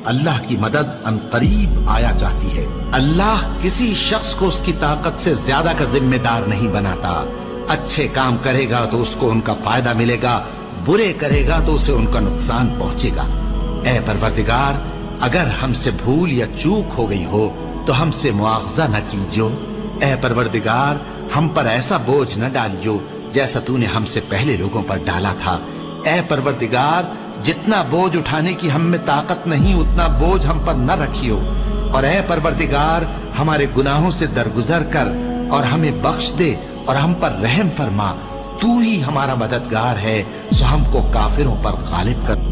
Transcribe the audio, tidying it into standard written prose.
अल्लाह की मदद अनकरीब आया चाहती है। अल्लाह किसी शख्स को उसकी ताकत से ज्यादा का जिम्मेदार नहीं बनाता। अच्छे काम करेगा तो उसको उनका फायदा मिलेगा, बुरे करेगा तो उसे उनका नुकसान पहुंचेगा। ऐ परवरदिगार, अगर हमसे भूल या चूक हो गई हो तो हमसे मुआवजा न कीजियो। ऐ परवरदिगार, हम पर ऐसा बोझ न डालियो जैसा तूने हमसे पहले लोगों पर डाला था। ऐ परवरदिगार, जितना बोझ उठाने की हम में ताकत नहीं उतना बोझ हम पर न रखियो। और ऐ परवरदिगार, हमारे गुनाहों से दरगुजर कर और हमें बख्श दे और हम पर रहम फरमा। तू ही हमारा मददगार है, सो हमको काफिरों पर गालिब कर।